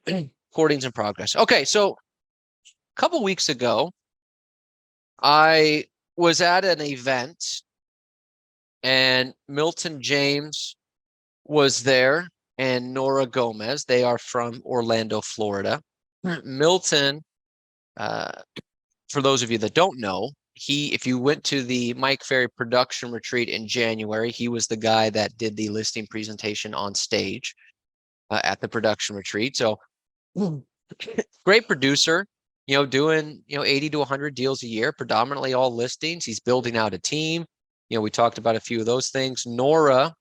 Recordings in progress. Okay, so a couple weeks ago, I was at an event and Milton James was there and Nora Gomez. They are from Orlando, Florida. Milton, for those of you that don't know, if you went to the Mike Ferry production retreat in January, he was the guy that did the listing presentation on stage at the production retreat. So great producer, doing, 80 to 100 deals a year, predominantly all listings. He's building out a team. We talked about a few of those things. Nora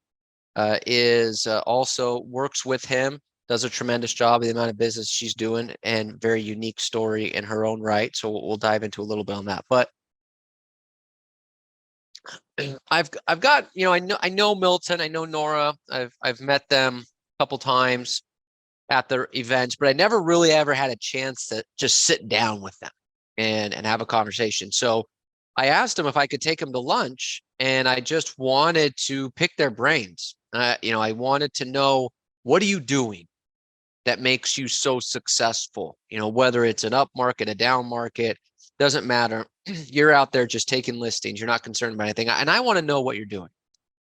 is also works with him, does a tremendous job of the amount of business she's doing, and very unique story in her own right. So we'll dive into a little bit on that. But I've got, I know Milton, I know Nora. I've met them a couple times at their events, but I never really ever had a chance to just sit down with them and have a conversation. So I asked them if I could take them to lunch, and I just wanted to pick their brains. I wanted to know, what are you doing that makes you so successful? Whether it's an up market, a down market, doesn't matter. You're out there just taking listings. You're not concerned about anything. And I want to know what you're doing.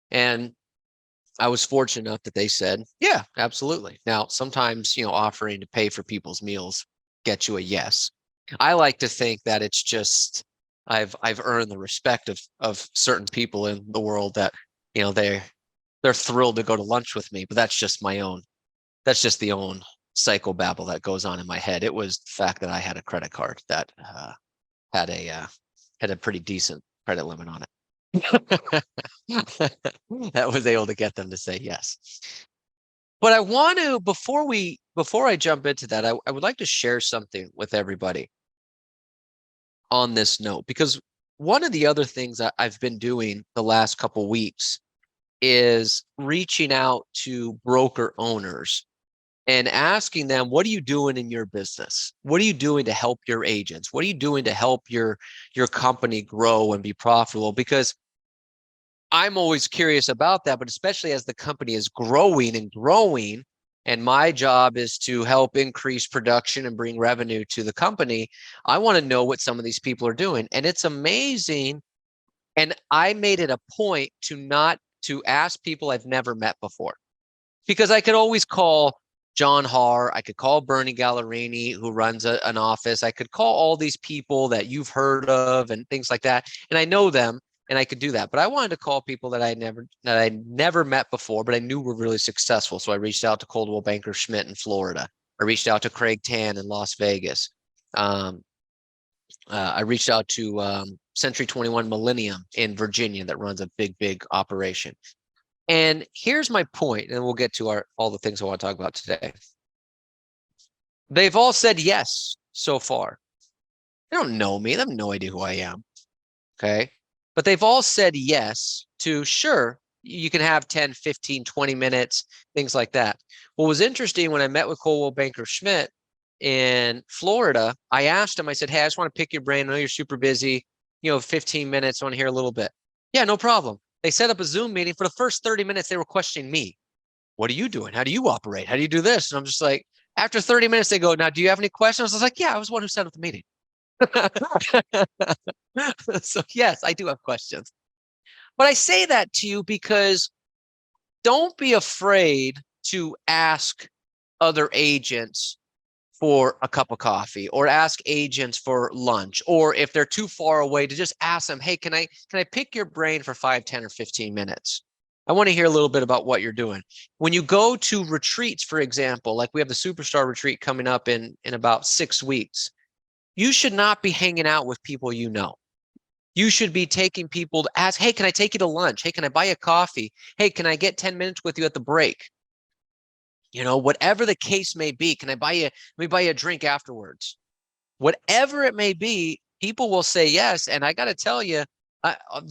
And I was fortunate enough that they said, yeah, absolutely. Now, sometimes, offering to pay for people's meals gets you a yes. I like to think that it's just, I've earned the respect of certain people in the world that, they're thrilled to go to lunch with me, but that's just the own psychobabble that goes on in my head. It was the fact that I had a credit card that had a pretty decent credit limit on it. That was able to get them to say yes. But I want to, before I jump into that, I would like to share something with everybody on this note, because one of the other things that I've been doing the last couple weeks is reaching out to broker owners and asking them, what are you doing in your business? What are you doing to help your agents? What are you doing to help your company grow and be profitable? Because I'm always curious about that, but especially as the company is growing and growing, and my job is to help increase production and bring revenue to the company, I want to know what some of these people are doing. And it's amazing. And I made it a point to ask people I've never met before, because I could always call John Haar, I could call Bernie Gallerini, who runs an office. I could call all these people that you've heard of and things like that, and I know them, and I could do that. But I wanted to call people that I never met before, but I knew were really successful. So I reached out to Coldwell Banker Schmidt in Florida. I reached out to Craig Tan in Las Vegas. I reached out to Century 21 Millennium in Virginia that runs a big operation. And here's my point, and we'll get to all the things I want to talk about today. They've all said yes so far. They don't know me. They have no idea who I am. Okay. But they've all said yes to, sure, you can have 10, 15, 20 minutes, things like that. What was interesting, when I met with Coldwell Banker Schmidt in Florida, I asked him, I said, hey, I just want to pick your brain. I know you're super busy, 15 minutes. I want to hear a little bit. Yeah, no problem. They set up a Zoom meeting. For the first 30 minutes, they were questioning me. What are you doing? How do you operate? How do you do this? And I'm just like, after 30 minutes, they go, now, do you have any questions? I was like, yeah, I was the one who set up the meeting. So yes, I do have questions. But I say that to you because don't be afraid to ask other agents for a cup of coffee, or ask agents for lunch, or if they're too far away, to just ask them, hey, can I pick your brain for 5, 10, or 15 minutes? I want to hear a little bit about what you're doing. When you go to retreats, for example, like we have the Superstar retreat coming up in about 6 weeks, you should not be hanging out with people you know. You should be taking people to ask, hey, can I take you to lunch? Hey, can I buy you a coffee? Hey, can I get 10 minutes with you at the break? Whatever the case may be, let me buy you a drink afterwards. Whatever it may be, people will say yes. And I got to tell you,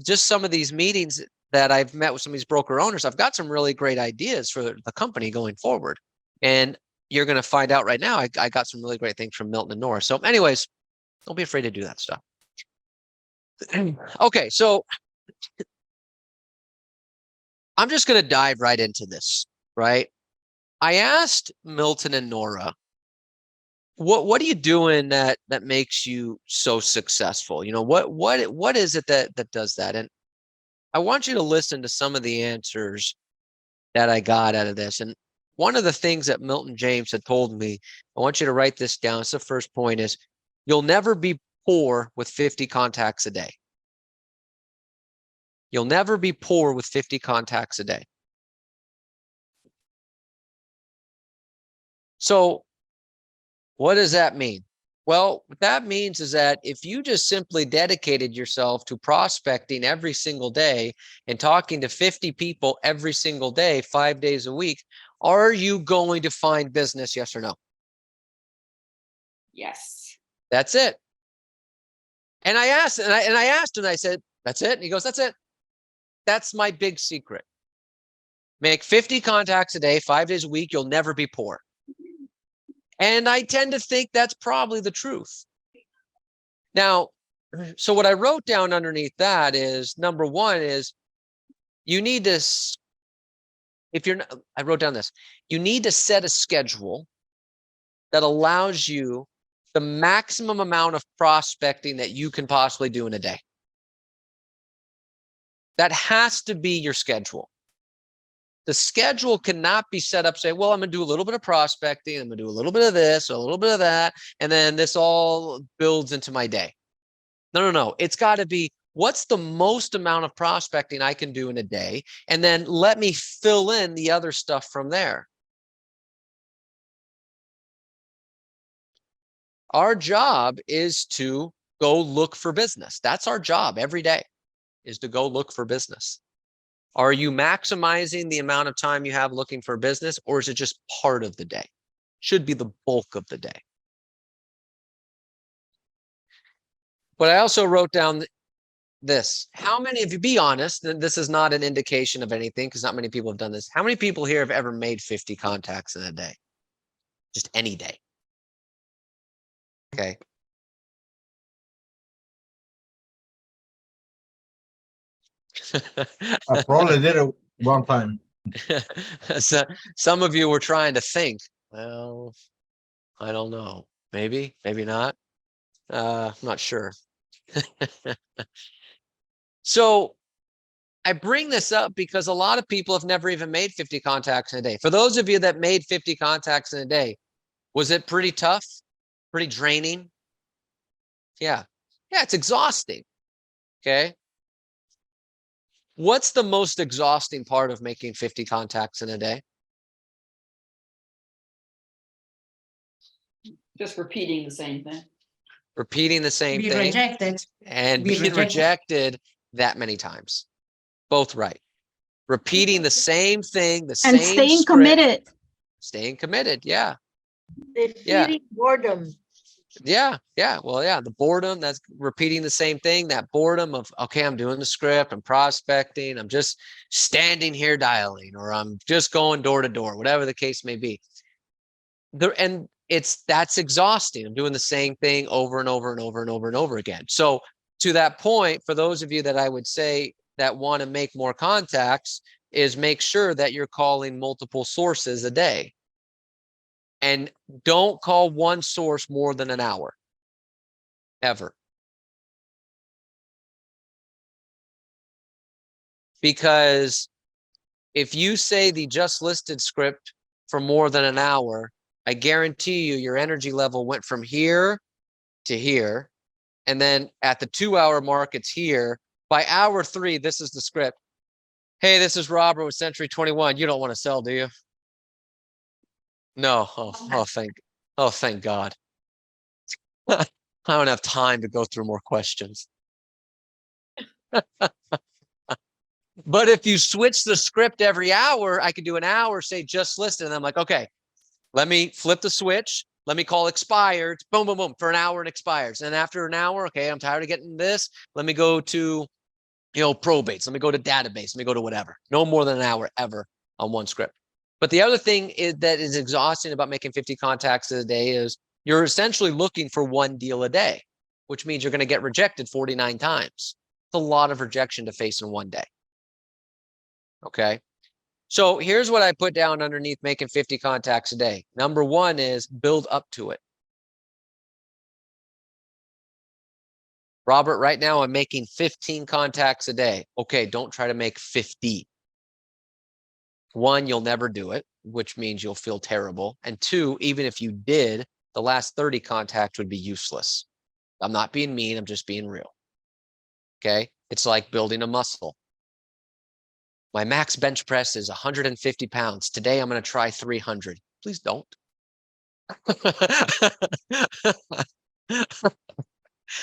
just some of these meetings that I've met with some of these broker owners, I've got some really great ideas for the company going forward. And you're going to find out right now, I got some really great things from Milton and Nohora. So anyways, don't be afraid to do that stuff. Okay, so I'm just going to dive right into this, right? I asked Milton and Nora, what are you doing that makes you so successful? You know, what is it that does that? And I want you to listen to some of the answers that I got out of this. And one of the things that Milton James had told me, I want you to write this down. It's the first point is you'll never be poor with 50 contacts a day. You'll never be poor with 50 contacts a day. So what does that mean? Well, what that means is that if you just simply dedicated yourself to prospecting every single day and talking to 50 people every single day, 5 days a week, are you going to find business? Yes or no? Yes. That's it. And I asked, and I asked, and I said, that's it. And he goes, that's it. That's my big secret. Make 50 contacts a day, 5 days a week. You'll never be poor. And I tend to think that's probably the truth. Now, so what I wrote down underneath that is number one is you need to, if you're not, I wrote down this, you need to set a schedule that allows you the maximum amount of prospecting that you can possibly do in a day. That has to be your schedule. The schedule cannot be set up, say, well, I'm going to do a little bit of prospecting, I'm going to do a little bit of this, a little bit of that, and then this all builds into my day. No. It's got to be what's the most amount of prospecting I can do in a day, and then let me fill in the other stuff from there. Our job is to go look for business. That's our job every day, is to go look for business. Are you maximizing the amount of time you have looking for business, or is it just part of the day? Should be the bulk of the day. But I also wrote down this. How many of you, be honest, and this is not an indication of anything because not many people have done this. How many people here have ever made 50 contacts in a day? Just any day. Okay. I probably did it one time. So, some of you were trying to think, well, I don't know. Maybe, maybe not. I'm not sure. So I bring this up because a lot of people have never even made 50 contacts in a day. For those of you that made 50 contacts in a day, was it pretty tough? Pretty draining? Yeah. Yeah, it's exhausting. Okay. What's the most exhausting part of making 50 contacts in a day? Just repeating the same thing. Repeating the same Be thing rejected. and Be being rejected. rejected that many times. Both right. Repeating the same thing, the And same staying script. committed. Staying committed. Yeah. Defeating boredom. Yeah. Well, yeah, the boredom, that's repeating the same thing, that boredom of, okay, I'm doing the script, I'm prospecting, I'm just standing here dialing, or I'm just going door to door, whatever the case may be. And that's exhausting. I'm doing the same thing over and over and over and over and over again. So to that point, for those of you that I would say that want to make more contacts, is make sure that you're calling multiple sources a day. And don't call one source more than an hour, ever. Because if you say the just listed script for more than an hour, I guarantee you your energy level went from here to here. And then at the 2 hour mark, it's here. By hour 3, this is the script. Hey, this is Robert with Century 21. You don't want to sell, do you? No. Thank God. I don't have time to go through more questions. But if you switch the script every hour, I could do an hour, say just listed. And I'm like, okay, let me flip the switch. Let me call expired. Boom, boom, boom. For an hour, it expires. And after an hour, okay, I'm tired of getting this. Let me go to, probates. Let me go to database. Let me go to whatever. No more than an hour ever on one script. But the other thing that is exhausting about making 50 contacts a day is you're essentially looking for one deal a day. which means you're going to get rejected 49 times. It's a lot of rejection to face in one day. Okay. So here's what I put down underneath making 50 contacts a day. Number one is build up to it. Robert, right now I'm making 15 contacts a day. Okay, don't try to make 50. One, you'll never do it, which means you'll feel terrible. And two, even if you did, the last 30 contacts would be useless. I'm not being mean, I'm just being real. Okay, it's like building a muscle. My max bench press is 150 pounds. Today I'm going to try 300. Please don't.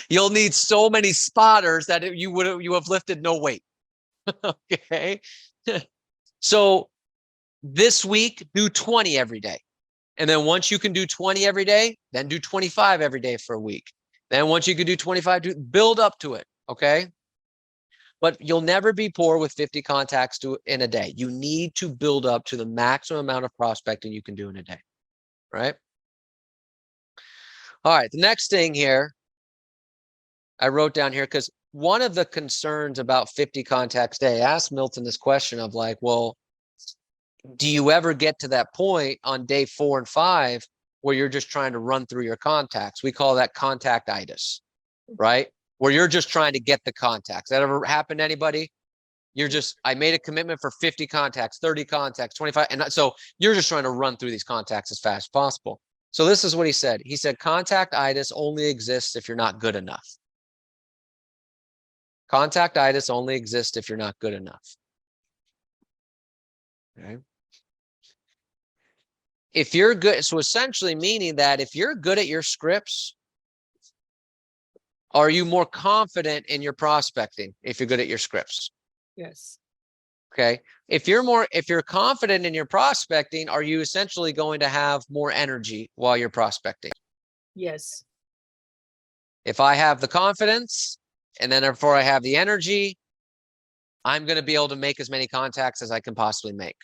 You'll need so many spotters that you have lifted no weight. Okay. So this week, do 20 every day. And then once you can do 20 every day, then do 25 every day for a week. Then once you can do 25, build up to it. Okay. But you'll never be poor with 50 contacts in a day. You need to build up to the maximum amount of prospecting you can do in a day. Right. All right. The next thing here, I wrote down here, because one of the concerns about 50 contacts a day, I asked Milton this question of like, well, do you ever get to that point on day 4 and 5 where you're just trying to run through your contacts? We call that contactitis, right? Where you're just trying to get the contacts. That ever happened to anybody? You're just, I made a commitment for 50 contacts, 30 contacts, 25. And so you're just trying to run through these contacts as fast as possible. So this is what he said. He said, contactitis only exists if you're not good enough. Contactitis only exists if you're not good enough. Okay. If you're good, so essentially meaning that if you're good at your scripts, are you more confident in your prospecting if you're good at your scripts? Yes. Okay. If you're confident in your prospecting, are you essentially going to have more energy while you're prospecting? Yes. If I have the confidence and then therefore I have the energy, I'm going to be able to make as many contacts as I can possibly make.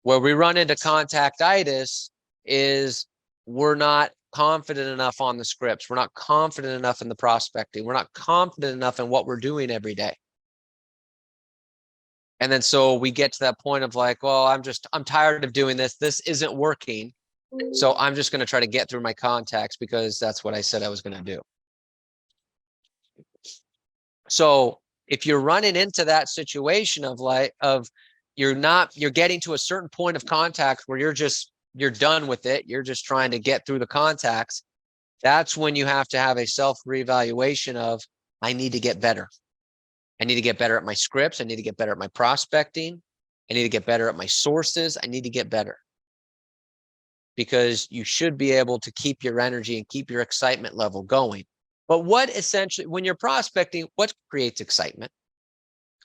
Where we run into contactitis is we're not confident enough on the scripts. We're not confident enough in the prospecting. We're not confident enough in what we're doing every day. And then so we get to that point of like, well, I'm tired of doing this. This isn't working. So I'm just going to try to get through my contacts because that's what I said I was going to do. So if you're running into that situation of you're getting to a certain point of contact where you're done with it. You're just trying to get through the contacts. That's when you have to have a self reevaluation of, I need to get better. I need to get better at my scripts. I need to get better at my prospecting. I need to get better at my sources. I need to get better. Because you should be able to keep your energy and keep your excitement level going. But what essentially, when you're prospecting, what creates excitement?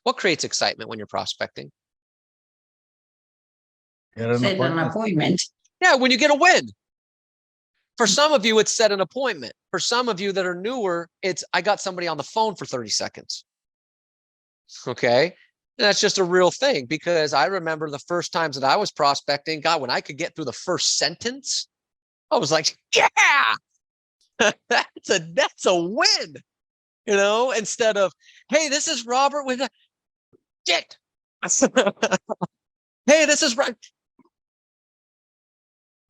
What creates excitement when you're prospecting? Get an Set an appointment. appointment. Yeah, when you get a win. For some of you, it's set an appointment. For some of you that are newer, it's I got somebody on the phone for 30 seconds. Okay. And that's just a real thing because I remember the first times that I was prospecting, God, when I could get through the first sentence, I was like, yeah, that's a win. You know, instead of, hey, this is Robert with a shit. Hey, this is right.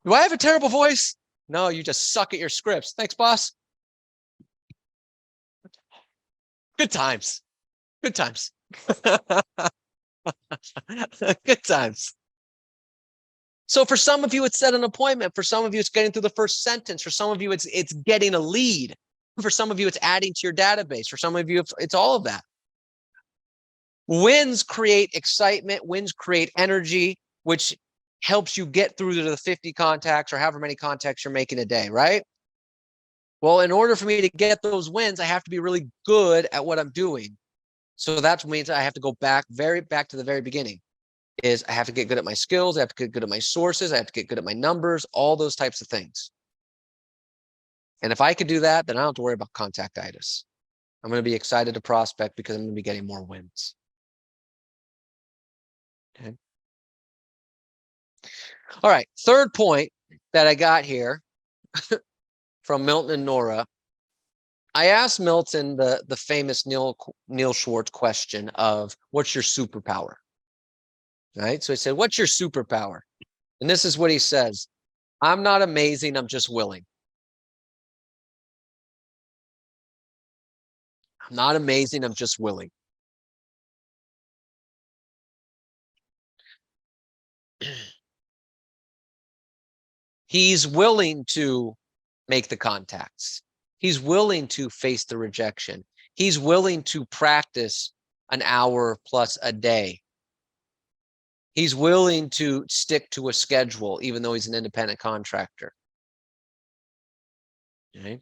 Do I have a terrible voice? No, you just suck at your scripts. Thanks, boss. Good times. Good times. Good times. So for some of you, it's set an appointment. For some of you, it's getting through the first sentence. For some of you, it's getting a lead. For some of you, it's adding to your database. For some of you, it's all of that. Wins create excitement. Wins create energy, which helps you get through to the 50 contacts or however many contacts you're making a day, right? Well, in order for me to get those wins, I have to be really good at what I'm doing. So that means I have to go back to the very beginning. Is I have to get good at my skills. I have to get good at my sources. I have to get good at my numbers, all those types of things. And if I could do that, then I don't have to worry about contactitis. I'm going to be excited to prospect because I'm going to be getting more wins. Okay. All right. Third point that I got here from Milton and Nohora I asked Milton the famous Neil Schwartz question of what's your superpower? Right? So I said, what's your superpower? And this is what he says. I'm not amazing, I'm just willing. I'm not amazing, I'm just willing. He's willing to make the contacts. He's willing to face the rejection. He's willing to practice an hour plus a day. He's willing to stick to a schedule, even though he's an independent contractor. Okay?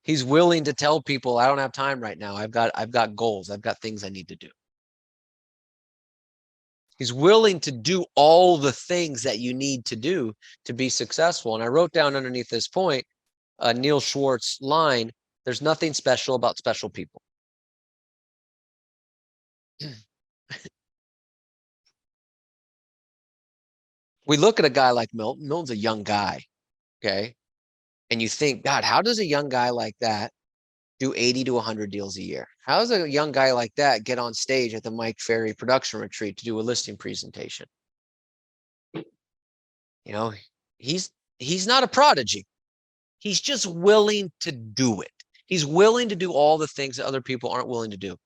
He's willing to tell people, I don't have time right now. I've got goals. I've got things I need to do. He's willing to do all the things that you need to do to be successful. And I wrote down underneath this point, Neil Schwartz line, there's nothing special about special people. We look at a guy like Milton. Milton's a young guy, okay? And you think, God, how does a young guy like that do 80 to 100 deals a year? How does a young guy like that get on stage at the Mike Ferry production retreat to do a listing presentation? You know, he's not a prodigy. He's just willing to do it. He's willing to do all the things that other people aren't willing to do.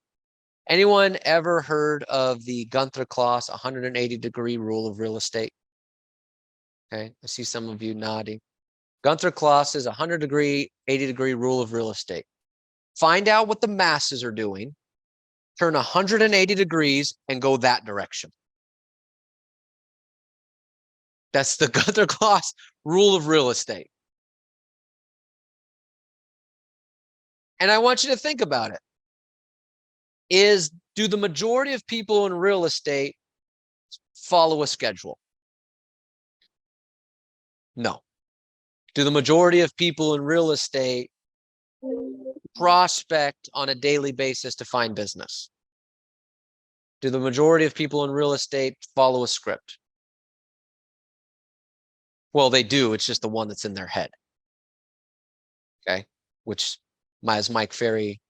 Anyone ever heard of the Gunther Kloss 180-degree rule of real estate? Okay, I see some of you nodding. Gunther Kloss is 100-degree, 80-degree rule of real estate. Find out what the masses are doing, turn 180 degrees and go that direction. That's the Gunther Kloss rule of real estate. And I want you to think about it. Do the majority of people in real estate follow a schedule? No. Do the majority of people in real estate prospect on a daily basis to find business? Do the majority of people in real estate follow a script? Well, they do. It's just the one that's in their head. Okay. Which, as Mike Ferry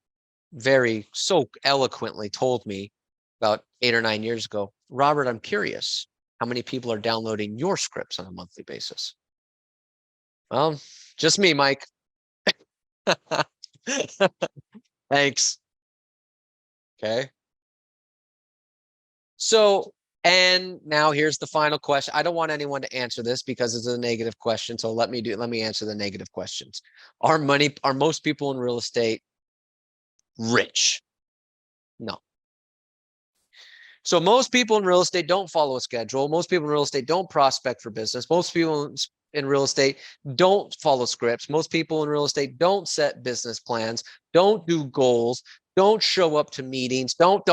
very so eloquently told me about 8 or 9 years ago, Robert, I'm curious, how many people are downloading your scripts on a monthly basis? Well, just me, Mike. Thanks. Okay. So, and now here's the final question. I don't want anyone to answer this because it's a negative question. So let me answer the negative questions. Are most people in real estate rich? No. So most people in real estate don't follow a schedule. Most people in real estate don't prospect for business. Most people in real estate don't follow scripts. Most people in real estate don't set business plans, don't do goals, don't show up to meetings, don't.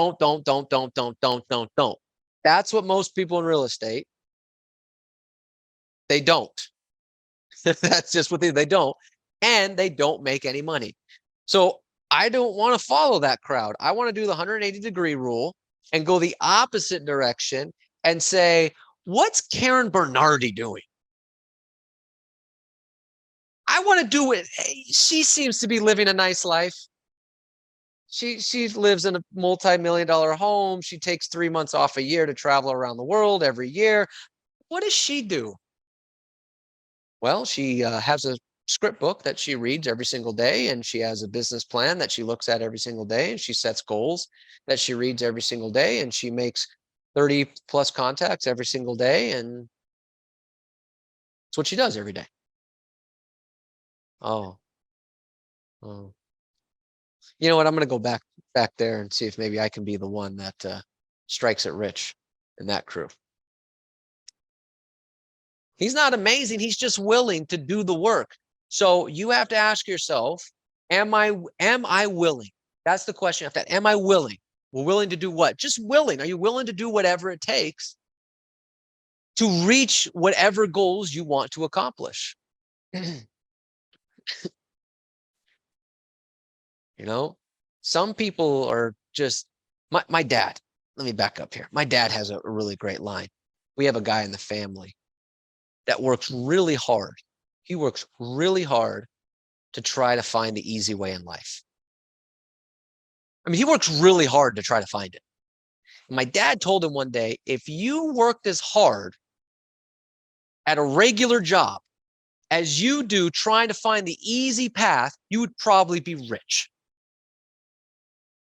That's what most people in real estate, they don't. That's just what they don't. And they don't make any money. So I don't want to follow that crowd. I want to do the 180-degree rule and go the opposite direction and say, what's Karen Bernardi doing? I want to do it. She seems to be living a nice life. She lives in a multi-million-dollar home. She takes 3 months off a year to travel around the world every year. What does she do? Well, she has a script book that she reads every single day, and she has a business plan that she looks at every single day, and she sets goals that she reads every single day, and she makes 30 plus contacts every single day, and that's what she does every day. Oh. You know what? I'm going to go back there and see if maybe I can be the one that strikes it rich in that crew. He's not amazing. He's just willing to do the work. So you have to ask yourself, am I willing? That's the question. Am I willing? Well, willing to do what? Just willing. Are you willing to do whatever it takes to reach whatever goals you want to accomplish? You know, some people are just, my dad, let me back up here. My dad has a really great line. We have a guy in the family that works really hard. He works really hard to try to find the easy way in life. I mean, he works really hard to try to find it. My dad told him one day, if you worked as hard at a regular job as you do trying to find the easy path, you would probably be rich.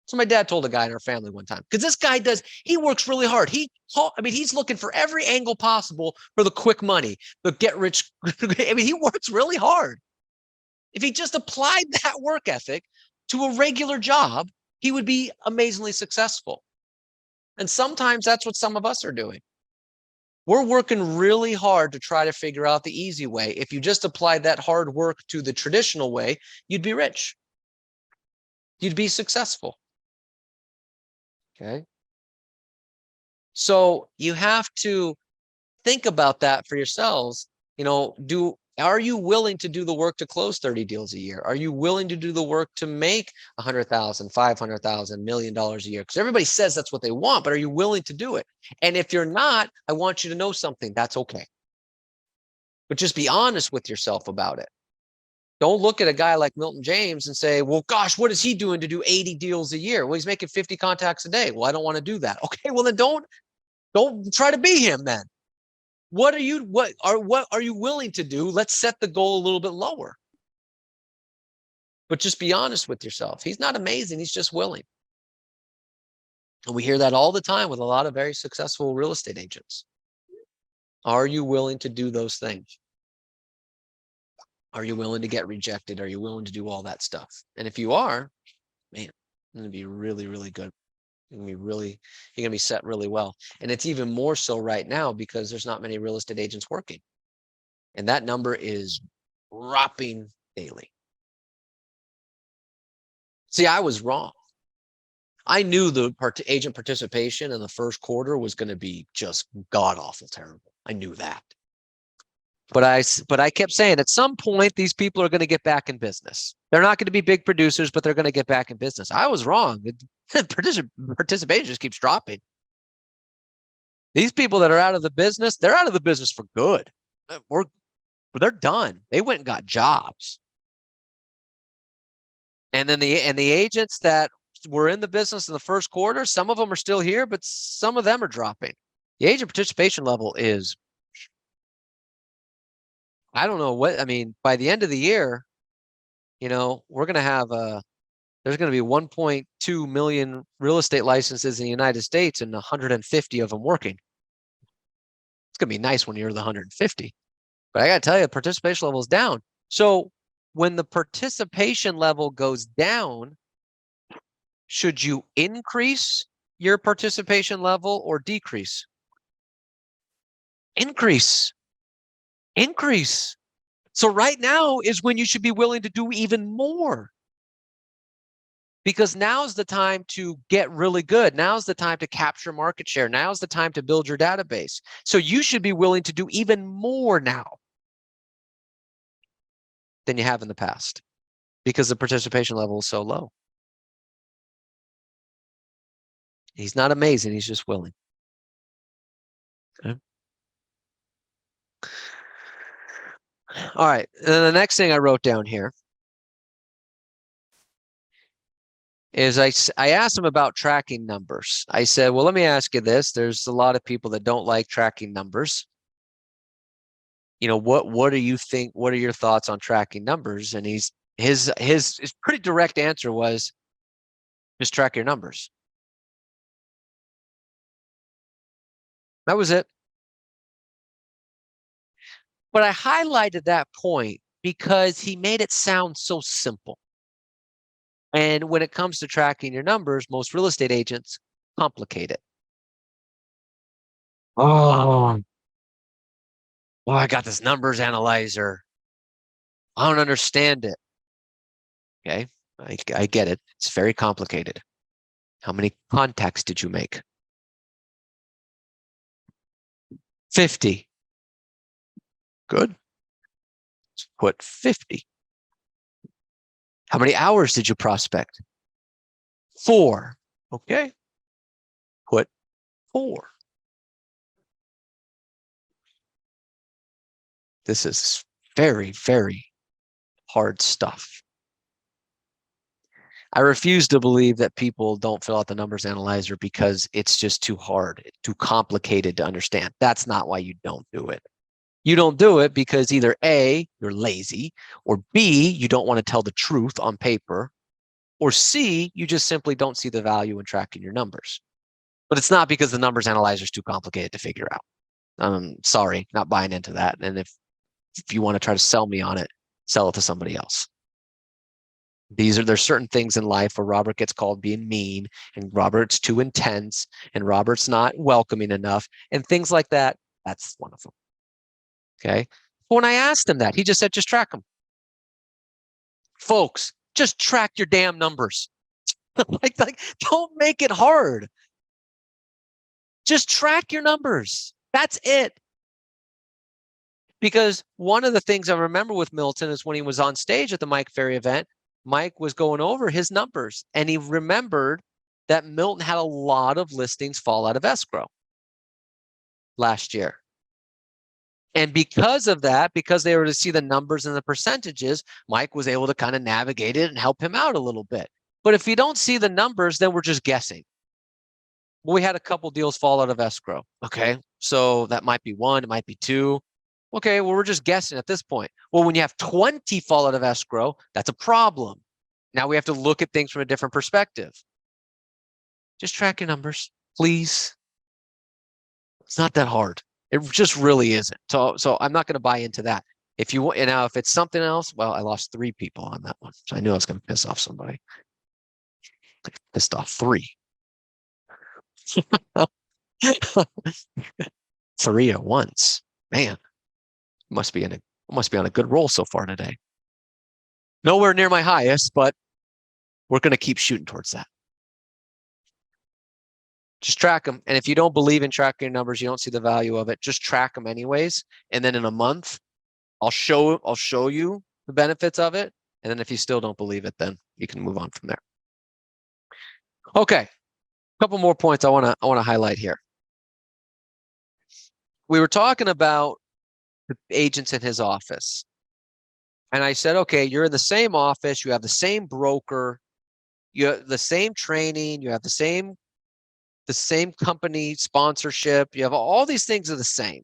So my dad told a guy in our family one time, because this guy he works really hard. He's looking for every angle possible for the quick money, the get rich. I mean, he works really hard. If he just applied that work ethic to a regular job, he would be amazingly successful. And sometimes that's what some of us are doing. We're working really hard to try to figure out the easy way. If you just applied that hard work to the traditional way, you'd be rich. You'd be successful. Okay. So you have to think about that for yourselves. Are you willing to do the work to close 30 deals a year? Are you willing to do the work to make $100,000, $500,000, $1 million a year? Because everybody says that's what they want, but are you willing to do it? And if you're not, I want you to know something. That's okay. But just be honest with yourself about it. Don't look at a guy like Milton James and say, well, gosh, what is he doing to do 80 deals a year? Well, he's making 50 contacts a day. Well, I don't want to do that. Okay, well then don't try to be him then. What are you willing to do? Let's set the goal a little bit lower. But just be honest with yourself. He's not amazing, he's just willing. And we hear that all the time with a lot of very successful real estate agents. Are you willing to do those things? Are you willing to get rejected? Are you willing to do all that stuff? And if you are, man, it's going to be really, really good. You're going to be set really well. And it's even more so right now because there's not many real estate agents working. And that number is dropping daily. See, I was wrong. I knew the agent participation in the first quarter was going to be just god-awful terrible. I knew that. But I kept saying at some point, these people are going to get back in business. They're not going to be big producers, but they're going to get back in business. I was wrong. Participation just keeps dropping. These people that are out of the business, they're out of the business for good. They're done. They went and got jobs. And then the agents that were in the business in the first quarter, some of them are still here, but some of them are dropping. The agent participation level is, I don't know what, I mean, by the end of the year, we're going to have there's going to be 1.2 million real estate licenses in the United States and 150 of them working. It's going to be nice when you're the 150. But I got to tell you, participation level is down. So when the participation level goes down, should you increase your participation level or decrease? Increase. So right now is when you should be willing to do even more. Because now's the time to get really good. Now's the time to capture market share. Now's the time to build your database. So you should be willing to do even more now than you have in the past because the participation level is so low. He's not amazing. He's just willing. Okay. All right. And then the next thing I wrote down here is I asked him about tracking numbers. I said, well, let me ask you this. There's a lot of people that don't like tracking numbers. What do you think? What are your thoughts on tracking numbers? And his pretty direct answer was just track your numbers. That was it. But I highlighted that point because he made it sound so simple. And when it comes to tracking your numbers, most real estate agents complicate it. Oh, well, I got this numbers analyzer. I don't understand it. Okay, I get it. It's very complicated. How many contacts did you make? 50. Good. Let's put 50. How many hours did you prospect? 4. Okay. Put 4. This is very, very hard stuff. I refuse to believe that people don't fill out the numbers analyzer because it's just too hard, too complicated to understand. That's not why you don't do it. You don't do it because either A, you're lazy, or B, you don't want to tell the truth on paper, or C, you just simply don't see the value in tracking your numbers. But it's not because the numbers analyzer is too complicated to figure out. Sorry, not buying into that. And if you want to try to sell me on it, sell it to somebody else. There's certain things in life where Robert gets called being mean, and Robert's too intense, and Robert's not welcoming enough, and things like that. That's one of them. Okay. When I asked him that, he just said, just track them. Folks, just track your damn numbers. like, don't make it hard. Just track your numbers. That's it. Because one of the things I remember with Milton is when he was on stage at the Mike Ferry event, Mike was going over his numbers, and he remembered that Milton had a lot of listings fall out of escrow last year. And because of that, because they were to see the numbers and the percentages, Mike was able to kind of navigate it and help him out a little bit. But if you don't see the numbers, then we're just guessing. Well, we had a couple deals fall out of escrow. Okay. So that might be one, it might be two. Okay, well, we're just guessing at this point. Well, when you have 20 fall out of escrow, that's a problem. Now we have to look at things from a different perspective. Just track your numbers, please. It's not that hard. It just really isn't. So I'm not going to buy into that. If you want, now if it's something else, well, I lost 3 people on that one. So I knew I was going to piss off somebody. I pissed off 3. 3 at once. Man, must be on a good roll so far today. Nowhere near my highest, but we're going to keep shooting towards that. Just track them. And if you don't believe in tracking your numbers, you don't see the value of it, just track them anyways. And then in a month, I'll show you the benefits of it. And then if you still don't believe it, then you can move on from there. Okay. A couple more points I want to highlight here. We were talking about the agents in his office. And I said, okay, you're in the same office, you have the same broker, you have the same training, you have the same company sponsorship, you have all these things are the same.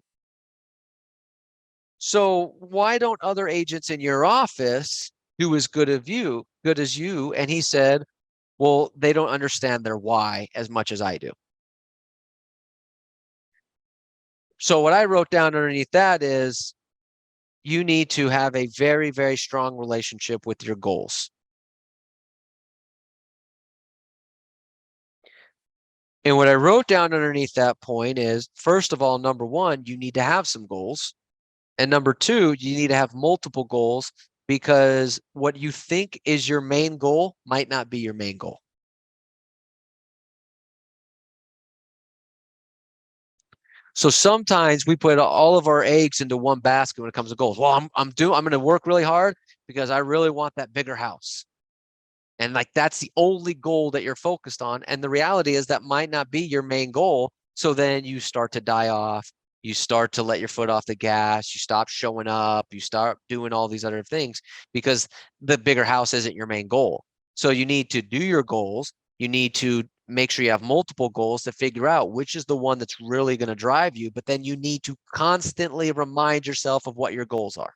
So why don't other agents in your office do as good as you? And he said, well, they don't understand their why as much as I do. So what I wrote down underneath that is you need to have a very, very strong relationship with your goals. And what I wrote down underneath that point is, first of all, number one, you need to have some goals. And number two, you need to have multiple goals, because what you think is your main goal might not be your main goal. So sometimes we put all of our eggs into one basket when it comes to goals. Well, I'm going to work really hard because I really want that bigger house. And like, that's the only goal that you're focused on. And the reality is that might not be your main goal. So then you start to die off. You start to let your foot off the gas. You stop showing up. You start doing all these other things because the bigger house isn't your main goal. So you need to do your goals. You need to make sure you have multiple goals to figure out which is the one that's really going to drive you. But then you need to constantly remind yourself of what your goals are.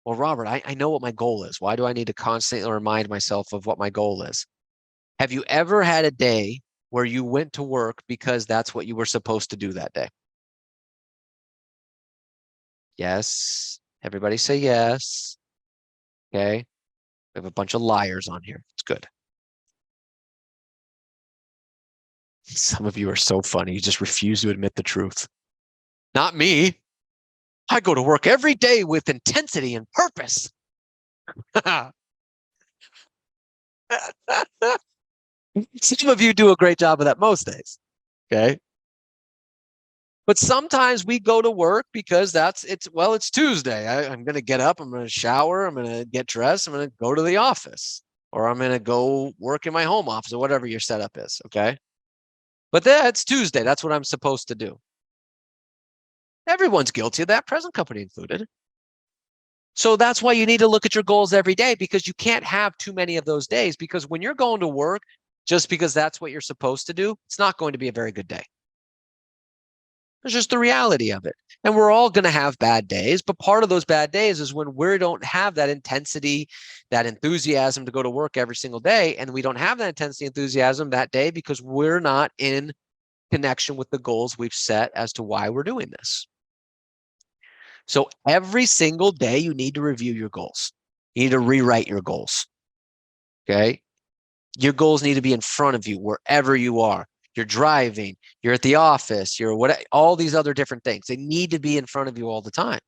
Well, Robert, I know what my goal is. Why do I need to constantly remind myself of what my goal is? Have you ever had a day where you went to work because that's what you were supposed to do that day? Yes. Everybody say yes. Okay. We have a bunch of liars on here. It's good. Some of you are so funny. You just refuse to admit the truth. Not me. I go to work every day with intensity and purpose. Some of you do a great job of that most days. Okay. But sometimes we go to work because it's Tuesday. I'm going to get up. I'm going to shower. I'm going to get dressed. I'm going to go to the office, or I'm going to go work in my home office, or whatever your setup is. Okay. But that's Tuesday. That's what I'm supposed to do. Everyone's guilty of that, present company included. So that's why you need to look at your goals every day, because you can't have too many of those days, because when you're going to work just because that's what you're supposed to do, it's not going to be a very good day. It's just the reality of it. And we're all going to have bad days, but part of those bad days is when we don't have that intensity, that enthusiasm to go to work every single day. And we don't have that intensity, enthusiasm that day because we're not in connection with the goals we've set as to why we're doing this. So every single day you need to review your goals. You need to rewrite your goals. Okay. Your goals need to be in front of you wherever you are. You're driving, you're at the office, you're what, all these other different things. They need to be in front of you all the time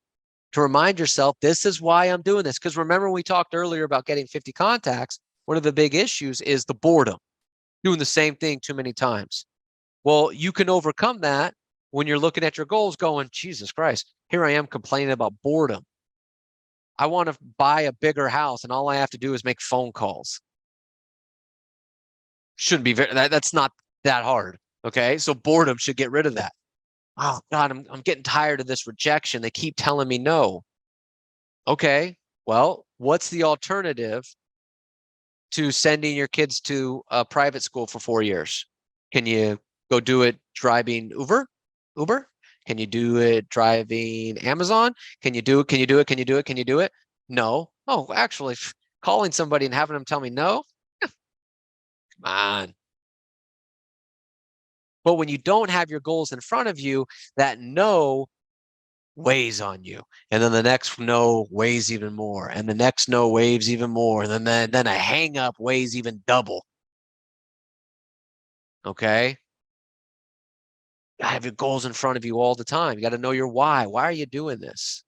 to remind yourself, this is why I'm doing this. Because remember, we talked earlier about getting 50 contacts. One of the big issues is the boredom, doing the same thing too many times. Well, you can overcome that when you're looking at your goals going, Jesus Christ, here I am complaining about boredom. I want to buy a bigger house and all I have to do is make phone calls. Shouldn't be that's not that hard. Okay. So boredom should get rid of that. Oh God, I'm getting tired of this rejection. They keep telling me no. Okay. Well, what's the alternative to sending your kids to a private school for 4 years? Can you go do it driving Uber? Can you do it driving Amazon? Can you do it? Can you do it? Can you do it? Can you do it? No. Oh, actually, calling somebody and having them tell me no. Come on. But when you don't have your goals in front of you, that no weighs on you. And then the next no weighs even more. And the next no weighs even more. And then a hang up weighs even double. Okay. You have your goals in front of you all the time. You got to know your why. Why are you doing this?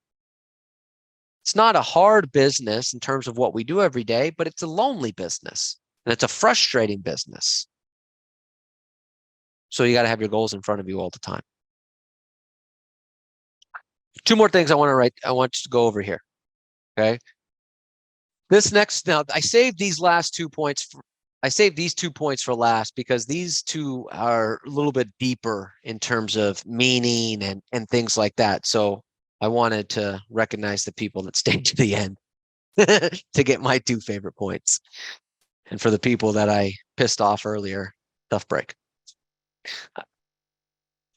It's not a hard business in terms of what we do every day, but it's a lonely business and it's a frustrating business. So you got to have your goals in front of you all the time. Two more things I want to go over here. Okay. Now I saved these last 2 points. I saved these 2 points for last because these two are a little bit deeper in terms of meaning and things like that. So I wanted to recognize the people that stayed to the end to get my 2 favorite points. And for the people that I pissed off earlier, tough break.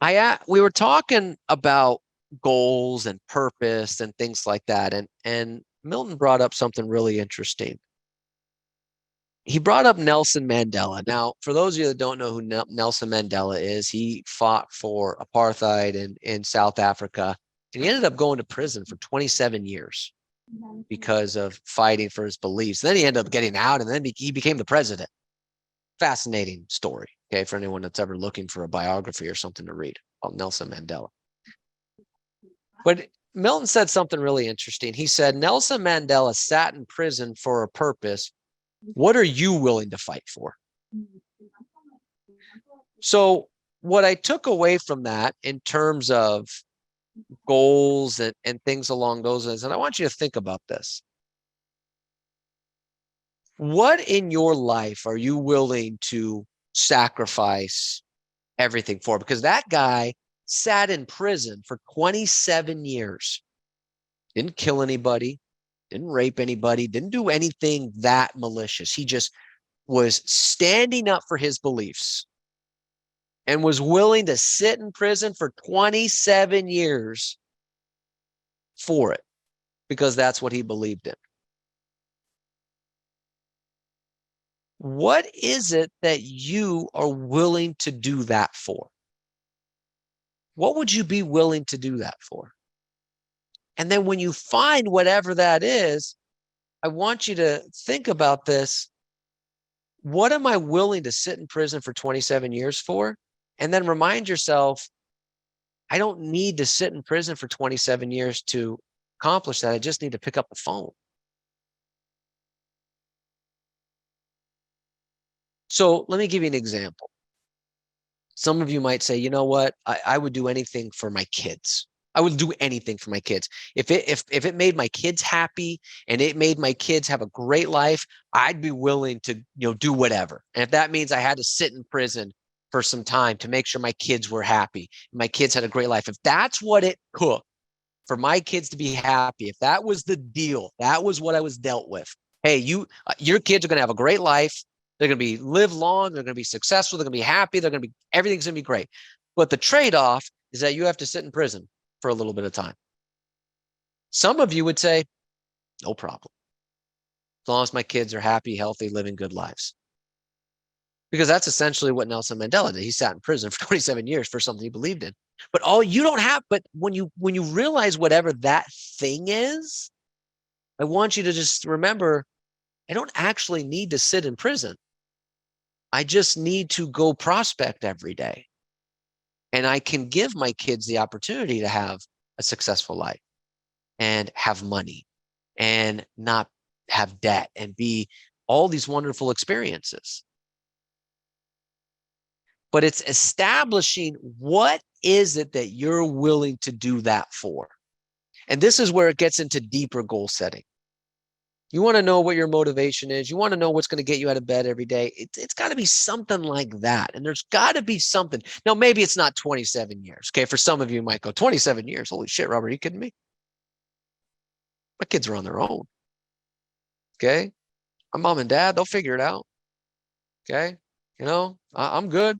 We were talking about goals and purpose and things like that. And Milton brought up something really interesting. He brought up Nelson Mandela. Now, for those of you that don't know who Nelson Mandela is, he fought for apartheid in South Africa. And he ended up going to prison for 27 years because of fighting for his beliefs. Then he ended up getting out, and then he became the president. Fascinating story, okay, for anyone that's ever looking for a biography or something to read about Nelson Mandela. But Milton said something really interesting. He said, Nelson Mandela sat in prison for a purpose. What are you willing to fight for? So what I took away from that in terms of goals and things along those lines, and I want you to think about this. What in your life are you willing to sacrifice everything for? Because that guy sat in prison for 27 years, didn't kill anybody, didn't rape anybody, didn't do anything that malicious. He just was standing up for his beliefs and was willing to sit in prison for 27 years for it because that's what he believed in. What is it that you are willing to do that for? What would you be willing to do that for? And then when you find whatever that is, I want you to think about this. What am I willing to sit in prison for 27 years for? And then remind yourself, I don't need to sit in prison for 27 years to accomplish that. I just need to pick up the phone. So let me give you an example. Some of you might say, you know what? I would do anything for my kids. I would do anything for my kids. If it made my kids happy and it made my kids have a great life, I'd be willing to, do whatever. And if that means I had to sit in prison for some time to make sure my kids were happy, my kids had a great life, if that's what it took for my kids to be happy, if that was the deal, that was what I was dealt with. Hey, your kids are going to have a great life. They're going to live long. They're going to be successful. They're going to be happy. Everything's going to be great. But the trade-off is that you have to sit in prison for a little bit of time. Some of you would say, no problem. As long as my kids are happy, healthy, living good lives. Because that's essentially what Nelson Mandela did. He sat in prison for 27 years for something he believed in. But when you realize whatever that thing is, I want you to just remember, I don't actually need to sit in prison. I just need to go prospect every day. And I can give my kids the opportunity to have a successful life and have money and not have debt and be all these wonderful experiences. But it's establishing what is it that you're willing to do that for. And this is where it gets into deeper goal setting. You want to know what your motivation is. You want to know what's going to get you out of bed every day. It's got to be something like that. And there's got to be something. Now, maybe it's not 27 years. Okay. For some of you, might go 27 years. Holy shit, Robert, are you kidding me? My kids are on their own. Okay. My mom and dad, they'll figure it out. Okay. I'm good.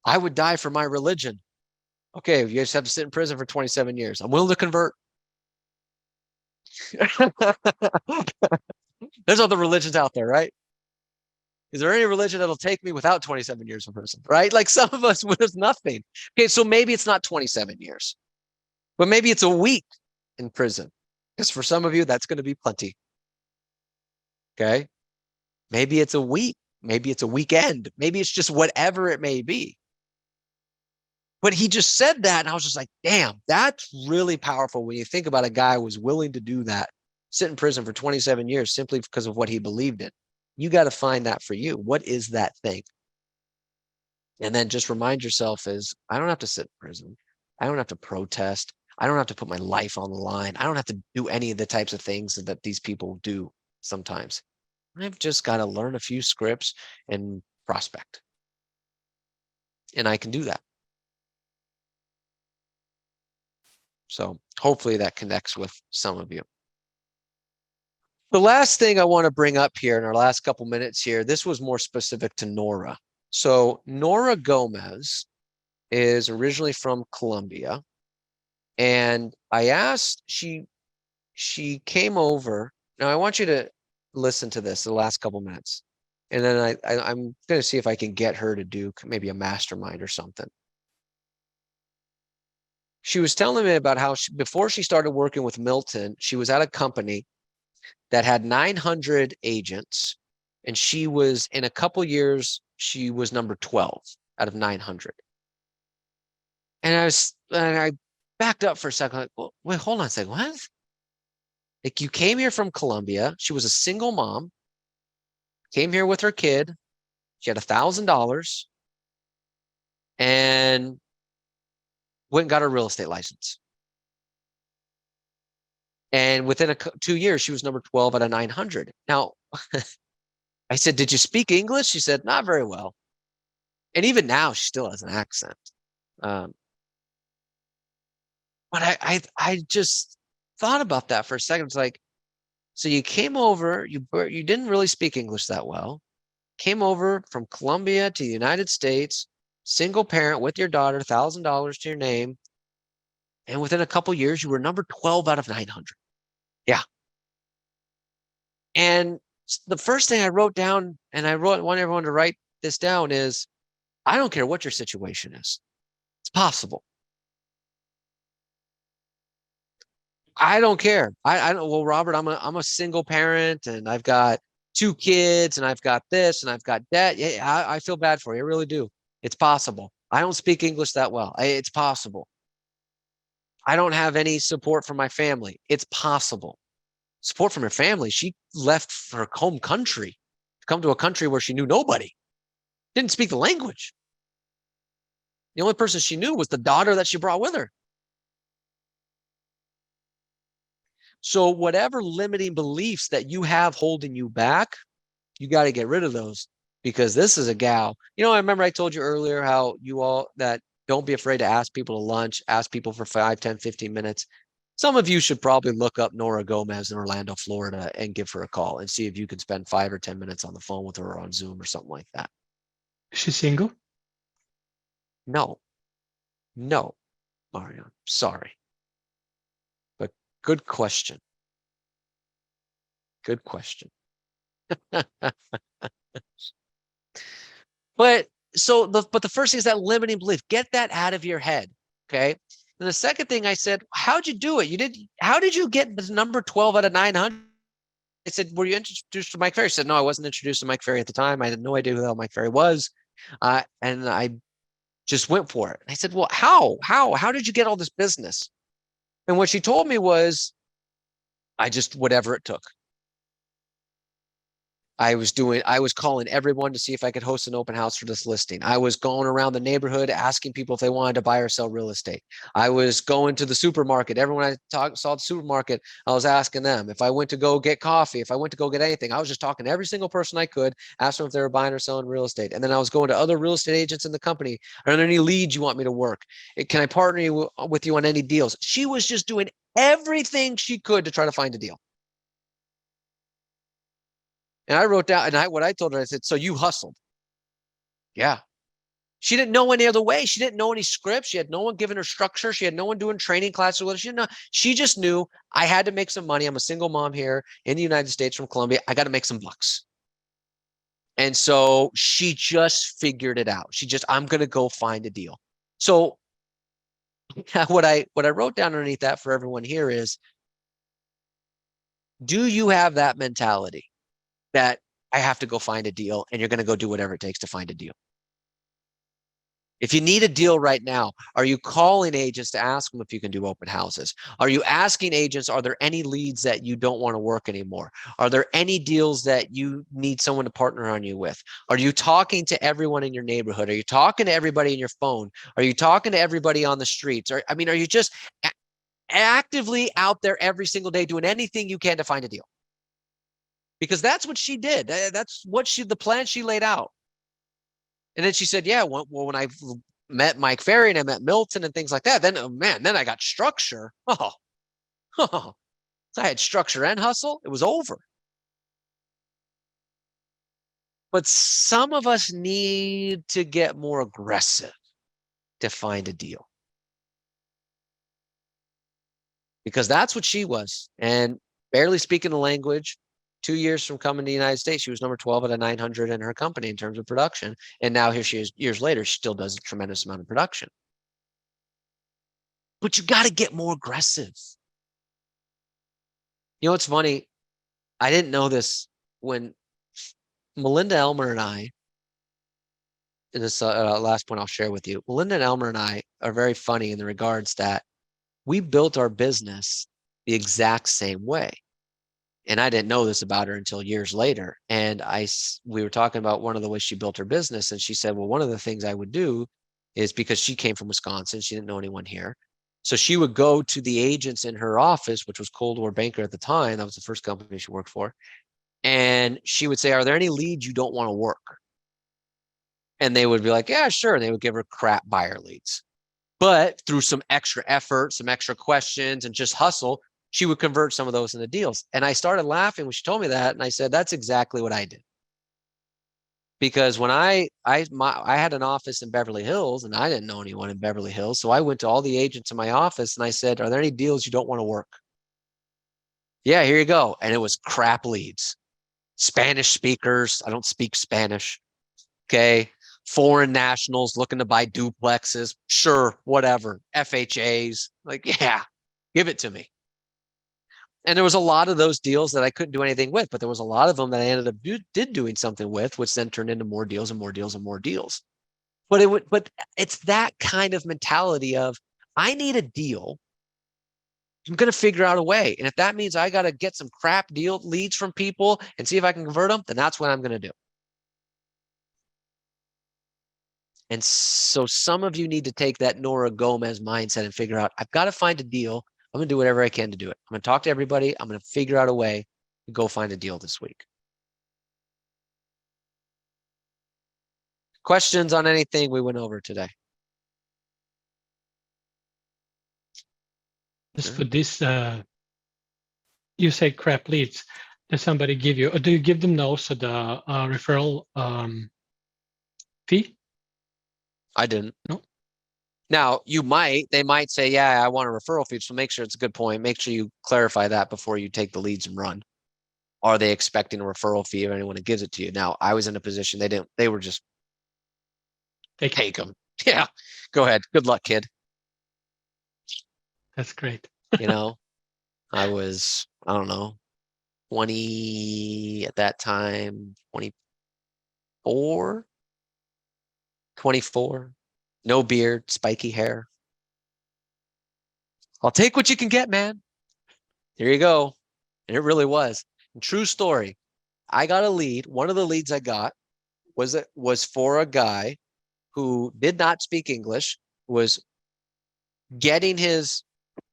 I would die for my religion. Okay. You just have to sit in prison for 27 years. I'm willing to convert. There's other religions out there, right? Is there any religion that'll take me without 27 years in prison, right? Like some of us, there's nothing. Okay, so maybe it's not 27 years, but maybe it's a week in prison. Because for some of you, that's going to be plenty. Okay? Maybe it's a week. Maybe it's a weekend. Maybe it's just whatever it may be. But he just said that, and I was just like, damn, that's really powerful when you think about a guy who was willing to do that, sit in prison for 27 years simply because of what he believed in. You got to find that for you. What is that thing? And then just remind yourself I don't have to sit in prison. I don't have to protest. I don't have to put my life on the line. I don't have to do any of the types of things that these people do sometimes. I've just got to learn a few scripts and prospect. And I can do that. So hopefully that connects with some of you. The last thing I want to bring up here in our last couple minutes here, this was more specific to Nohora. So Nohora Gomez is originally from Colombia. And I asked, she came over. Now I want you to listen to this the last couple minutes. And then I'm going to see if I can get her to do maybe a mastermind or something. She was telling me about how before she started working with Milton, she was at a company that had 900 agents. And she was, in a couple years, she was number 12 out of 900. And I backed up for a second, like, well, wait, hold on a second, what? Like, you came here from Colombia. She was a single mom, came here with her kid. She had $1,000 and went and got her real estate license. And within 2 years, she was number 12 out of 900. Now, I said, did you speak English? She said, not very well. And even now, she still has an accent. But I just thought about that for a second. It's like, so you came over, you didn't really speak English that well, came over from Colombia to the United States, single parent with your daughter, $1,000 to your name. And within a couple years, you were number 12 out of 900. Yeah. And the first thing I wrote down, and I want everyone to write this down, is I don't care what your situation is. It's possible. I don't care. I don't. Well, Robert, I'm a single parent, and I've got 2 kids, and I've got this, and I've got that. Yeah, I feel bad for you. I really do. It's possible. I don't speak English that well. It's possible. I don't have any support from my family. It's possible. Support from her family. She left for her home country to come to a country where she knew nobody. Didn't speak the language. The only person she knew was the daughter that she brought with her. So whatever limiting beliefs that you have holding you back, you got to get rid of those, because this is a gal. I remember I told you earlier how that Don't be afraid to ask people to lunch, ask people for 5, 10, 15 minutes. Some of you should probably look up Nora Gomez in Orlando, Florida, and give her a call and see if you can spend 5 or 10 minutes on the phone with her or on Zoom or something like that. Is she single? No, no, Mario, sorry. But good question. Good question. But the first thing is that limiting belief. Get that out of your head. Okay. And the second thing I said, how'd you do it? How did you get the number 12 out of 900? I said, were you introduced to Mike Ferry? He said, no, I wasn't introduced to Mike Ferry at the time. I had no idea who the hell Mike Ferry was. And I just went for it. I said, well, how did you get all this business? And what she told me was, I just, whatever it took. I was calling everyone to see if I could host an open house for this listing. I was going around the neighborhood asking people if they wanted to buy or sell real estate. I was going to the supermarket. Everyone I saw at the supermarket, I was asking them. If I went to go get coffee, if I went to go get anything, I was just talking to every single person I could, asking them if they were buying or selling real estate. And then I was going to other real estate agents in the company. Are there any leads you want me to work? Can I partner with you on any deals? She was just doing everything she could to try to find a deal. And I wrote down, and what I told her, I said, so you hustled. Yeah. She didn't know any other way. She didn't know any scripts. She had no one giving her structure. She had no one doing training classes with her. She didn't know. She just knew I had to make some money. I'm a single mom here in the United States from Colombia. I got to make some bucks. And so she just figured it out. I'm going to go find a deal. So what I wrote down underneath that for everyone here is, do you have that mentality that I have to go find a deal and you're going to go do whatever it takes to find a deal? If you need a deal right now, are you calling agents to ask them if you can do open houses? Are you asking agents, are there any leads that you don't want to work anymore? Are there any deals that you need someone to partner on you with? Are you talking to everyone in your neighborhood? Are you talking to everybody in your phone? Are you talking to everybody on the streets? Are you just actively out there every single day doing anything you can to find a deal? Because that's what she did. That's what the plan she laid out. And then she said, yeah, well, when I met Mike Ferry and I met Milton and things like that, then, oh man, then I got structure. So I had structure and hustle. It was over. But some of us need to get more aggressive to find a deal. Because that's what she was. And barely speaking the language, 2 years from coming to the United States, she was number 12 out of 900 in her company in terms of production. And now here she is years later, she still does a tremendous amount of production. But you got to get more aggressive. You know, it's funny. I didn't know this when Melinda Elmer and I, in this last point I'll share with you, Melinda and Elmer and I are very funny in the regards that we built our business the exact same way. And I didn't know this about her until years later. And we were talking about one of the ways she built her business. And she said, well, one of the things I would do is, because she came from Wisconsin, she didn't know anyone here. So she would go to the agents in her office, which was Cold War Banker at the time. That was the first company she worked for. And she would say, are there any leads you don't want to work? And they would be like, yeah, sure. And they would give her crap buyer leads. But through some extra effort, some extra questions, and just hustle, she would convert some of those into deals. And I started laughing when she told me that. And I said, that's exactly what I did. Because when I had an office in Beverly Hills and I didn't know anyone in Beverly Hills. So I went to all the agents in my office and I said, are there any deals you don't want to work? Yeah, here you go. And it was crap leads. Spanish speakers. I don't speak Spanish. Okay. Foreign nationals looking to buy duplexes. Sure, whatever. FHAs. Like, yeah, give it to me. And there was a lot of those deals that I couldn't do anything with, but there was a lot of them that I ended up doing something with, which then turned into more deals and more deals and more deals. But it's that kind of mentality of, I need a deal. I'm going to figure out a way. And if that means I got to get some crap deal leads from people and see if I can convert them, then that's what I'm going to do. And so some of you need to take that Nora Gomez mindset and figure out, I've got to find a deal. I'm going to do whatever I can to do it. I'm going to talk to everybody. I'm going to figure out a way to go find a deal this week. Questions on anything we went over today? Just for this, you say crap leads. Does somebody give you, or do you give them those at the referral fee? I didn't. No. Now they might say, yeah, I want a referral fee. So make sure it's a good point. Make sure you clarify that before you take the leads and run. Are they expecting a referral fee of anyone that gives it to you? Now I was in a position they were just take them. Yeah. Go ahead. Good luck, kid. That's great. You know, I was, I don't know, 20 at that time, 24, 24, no beard, spiky hair. I'll take what you can get, man. Here you go. And it really was. And true story. I got a lead. One of the leads I got was for a guy who did not speak English, was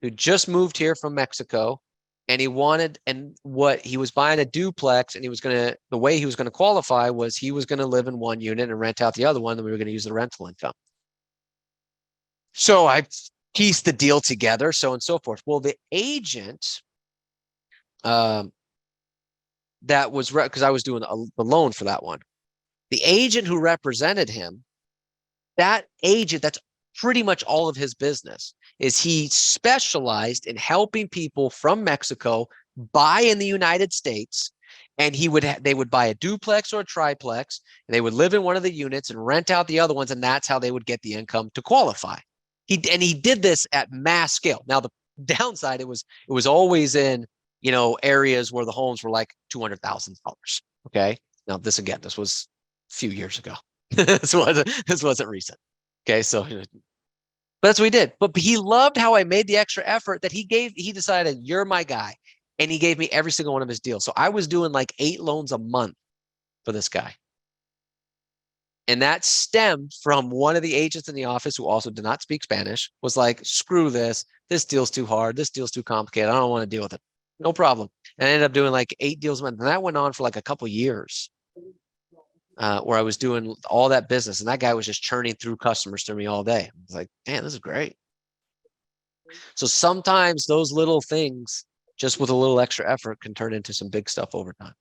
who just moved here from Mexico, and he was buying a duplex, and the way he was going to qualify was he was going to live in one unit and rent out the other one, and we were going to use the rental income. So I pieced the deal together, so on and so forth. Well, the agent, that was because I was doing the loan for that one. The agent who represented him, that's pretty much all of his business. Is he specialized in helping people from Mexico buy in the United States, and they would buy a duplex or a triplex, and they would live in one of the units and rent out the other ones, and that's how they would get the income to qualify. He did this at mass scale. Now the downside, it was always in areas where the homes were like $200,000. Okay, now this was a few years ago. this wasn't recent. Okay, so. But that's what he did. But he loved how I made the extra effort that he decided, you're my guy. And he gave me every single one of his deals. So I was doing like 8 loans a month for this guy. And that stemmed from one of the agents in the office who also did not speak Spanish, was like, screw this. This deal's too hard. This deal's too complicated. I don't want to deal with it. No problem. And I ended up doing like 8 deals a month. And that went on for like a couple years. Where I was doing all that business, and that guy was just churning through customers to me all day. I was like, man, this is great. So sometimes those little things, just with a little extra effort, can turn into some big stuff over time.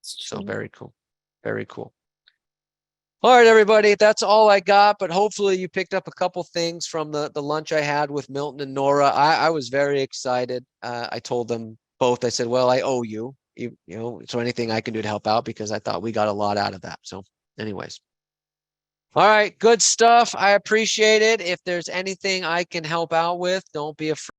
So very cool. Very cool. All right, everybody, that's all I got, but hopefully you picked up a couple things from the lunch I had with Milton and Nohora. I was very excited. I told them both, I said, well, I owe you. So anything I can do to help out, because I thought we got a lot out of that. So anyways. All right, good stuff. I appreciate it. If there's anything I can help out with, don't be afraid.